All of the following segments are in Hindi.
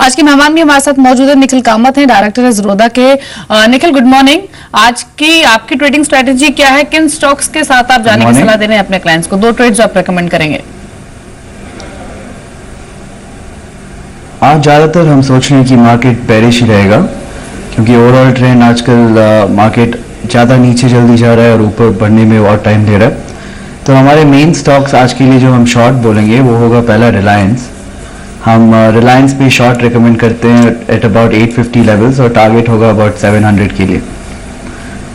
आज के मेहमान भी हमारे साथ मौजूद है निखिल कामत हैं, डायरेक्टर है ज़ीरोधा के। Nikhil, good morning. आज की आपकी ट्रेडिंग स्ट्रेटेजी क्या है? किन स्टॉक्स के साथ आप जाने की सलाह दे रहे हैं अपने क्लाइंट्स को? 2 ट्रेड्स आप रेकमेंड करेंगे? आज ज्यादातर हम सोच रहे हैं कि मार्केट बेरिश ही रहेगा, क्योंकि ओवरऑल ट्रेंड आजकल मार्केट ज़्यादा नीचे जल्दी जा रहा है और ऊपर बढ़ने में और टाइम ले रहा है। तो हमारे मेन स्टॉक्स आज के लिए जो हम शॉर्ट बोलेंगे वो होगा पहला रिलायंस। हम रिलायंस पे शॉर्ट रिकमेंड करते हैं एट अबाउट 850 लेवल्स और टारगेट होगा अबाउट 700 के लिए।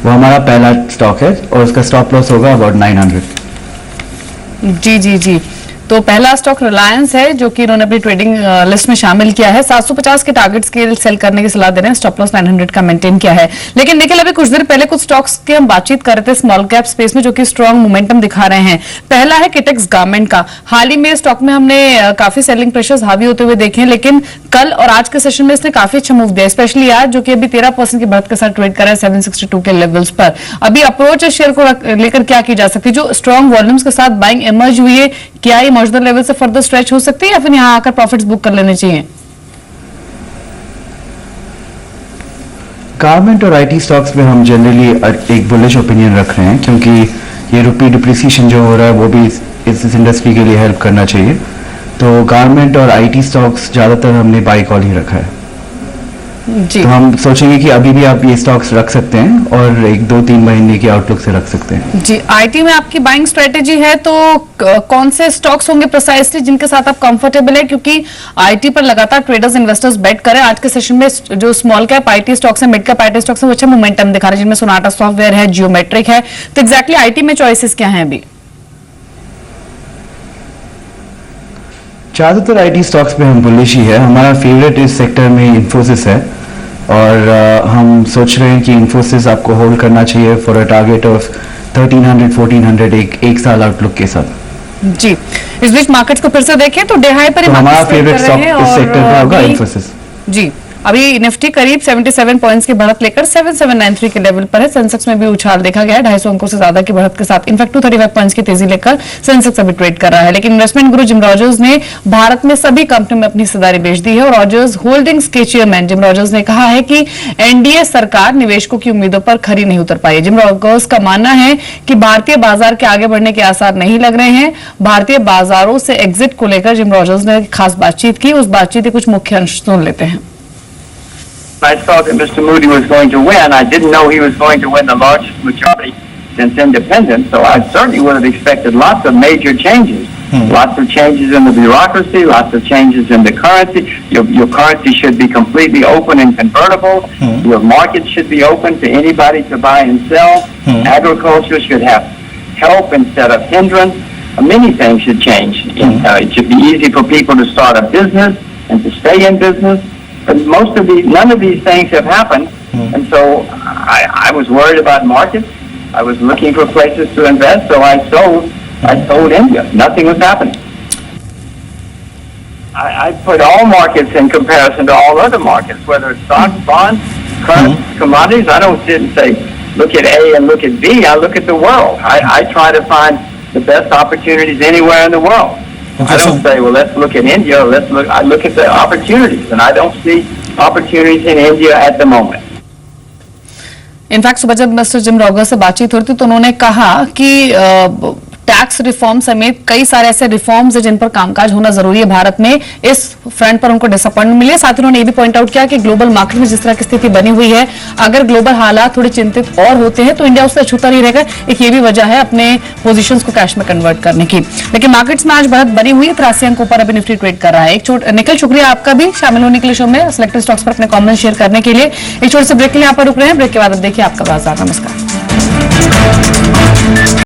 वो हमारा पहला स्टॉक है और उसका स्टॉप लॉस होगा अबाउट 900। जी जी जी, तो पहला स्टॉक रिलायंस है जो कि इन्होंने अपनी ट्रेडिंग लिस्ट में शामिल किया है। 750 के टारगेट्स के सेल करने की सलाह दे रहे हैं, स्टॉप लॉस 900 का मेंटेन किया है। लेकिन निखिल, अभी कुछ देर पहले कुछ स्टॉक्स की हम बातचीत कर रहे थे स्मॉल कैप स्पेस में जो कि स्ट्रॉन्ग मोमेंटम दिखा रहे हैं। पहला है किटेक्स गारमेंट का। हाल ही में स्टॉक में हमने काफी सेलिंग प्रेशर्स हावी होते हुए देखे हैं, लेकिन कल और आज के सेशन में इसने काफी अच्छा मूव दिया, स्पेशली आज जो कि अभी 13% की बढ़त के साथ ट्रेड कर रहा है 762 के लेवल्स पर। अभी अप्रोच है शेयर को लेकर क्या की जा सकती है? जो स्ट्रॉन्ग वॉल्यूम्स के साथ बाइंग इमर्ज हुई है, क्या ये मौजूदा लेवल से फर्दर स्ट्रेच हो सकती है या फिर यहां आकर प्रॉफिट्स बुक कर लेने चाहिए? गारमेंट और आईटी स्टॉक्स में हम जनरली एक बुलिश ओपिनियन रख रहे हैं, क्योंकि ये रुपी डिप्रिसिएशन जो हो रहा है वो भी इस इंडस्ट्री के लिए हेल्प करना चाहिए। तो गारमेंट और आईटी स्टॉक्स ज्यादातर हमने बाई कॉल ही रखा है। जी, तो हम सोचेंगे कि अभी भी आप ये स्टॉक्स रख सकते हैं और 1-2-3 महीने के आउटलुक से रख सकते हैं। जी, आईटी में आपकी बाइंग स्ट्रेटेजी है, तो कौन से स्टॉक्स होंगे प्रिसाइसली जिनके साथ आप कंफर्टेबल है? क्योंकि आईटी पर लगातार ट्रेडर्स इन्वेस्टर्स बेट कर रहे हैं। आज के सेशन में जो स्मॉल कैप आईटी स्टॉक्स है, मिड कैप आईटी स्टॉक्स है, वो अच्छा मोमेंटम दिखा रहे हैं, जिनमें सोनाटा सॉफ्टवेयर है, जियोमेट्रिक है। तो एग्जैक्टली आईटी में चॉइसेस क्या है अभी? ज्यादातर आईटी स्टॉक्स में हम बुलिश ही है। हमारा फेवरेट इस सेक्टर में इन्फोसिस है और हम सोच रहे हैं कि इन्फोसिस आपको होल्ड करना चाहिए फॉर अ टारगेट ऑफ 1300-1400 एक साल आउटलुक के साथ। जी, इस बीच मार्केट्स को फिर से देखें तो डे हाई पर तो हमारा फेवरेट स्टॉक इस सेक्टर का होगा इन्फोसिस। जी, अभी निफ्टी करीब 77 पॉइंट्स की बढ़त लेकर 7793 के लेवल पर है। सेंसेक्स में भी उछाल देखा गया है 250 अंकों से ज्यादा की बढ़त के साथ। इनफैक्ट 235 पॉइंट्स की तेजी लेकर सेंसेक्स अभी ट्रेड कर रहा है। लेकिन इन्वेस्टमेंट गुरु जिम रॉजर्स ने भारत में सभी कंपनियों में अपनी हिस्सेदारी बेच दी है और रॉजर्स होल्डिंग्स के चेयरमैन जिम रॉजर्स ने कहा है कि एनडीए सरकार निवेशकों की उम्मीदों पर खरी नहीं उतर पाई। जिम रॉजर्स का मानना है कि भारतीय बाजार के आगे बढ़ने के आसार नहीं लग रहे हैं। भारतीय बाजारों से एग्जिट को लेकर जिम रॉजर्स ने खास बातचीत की, उस बातचीत के कुछ मुख्य अंश सुन लेते हैं। I thought that Mr. Moody was going to win. I didn't know he was going to win the largest majority since independence, so I certainly would have expected lots of major changes. Lots of changes in the bureaucracy, lots of changes in the currency. Your currency should be completely open and convertible. Your market should be open to anybody to buy and sell. Agriculture should have help instead of hindrance. Many things should change. It should be easy for people to start a business and to stay in business. But none of these things have happened, and so I was worried about markets. I was looking for places to invest, so I sold India. Nothing was happening. I put all markets in comparison to all other markets, whether it's stocks, bonds, currency, commodities. I don't sit and say, look at A and look at B. I look at the world. I try to find the best opportunities anywhere in the world. Okay, I don't say, well, let's look at India. I look at the opportunities, and I don't see opportunities in India at the moment. In fact सुबह जब मिस्टर जिम रॉजर्स से बातचीत हो रही थी तो उन्होंने कहा कि टैक्स रिफॉर्म समेत कई सारे ऐसे रिफॉर्म्स हैं जिन पर कामकाज होना जरूरी है भारत में। इस फ्रंट पर उनको डिसअपॉइंटमेंट मिली है। साथ ही उन्होंने ये भी पॉइंट आउट किया कि ग्लोबल मार्केट में जिस तरह की स्थिति बनी हुई है, अगर ग्लोबल हालात थोड़े चिंतित और होते हैं तो इंडिया उससे छूता नहीं रहेगा। एक ये भी वजह है अपने पोजीशंस को कैश में कन्वर्ट करने की। लेकिन मार्केट्स में आज बढ़त बनी हुई है, 83 अंकों पर अभी निफ्टी ट्रेड कर रहा है। निखिल, शुक्रिया आपका भी शामिल होने के लिए शो में, सिलेक्टेड स्टॉक्स पर अपने कमेंट शेयर करने के लिए। एक छोटे से ब्रेक के लिए यहाँ पर रुक रहे हैं। ब्रेक के बाद अब देखिए आपका बाजार। नमस्कार।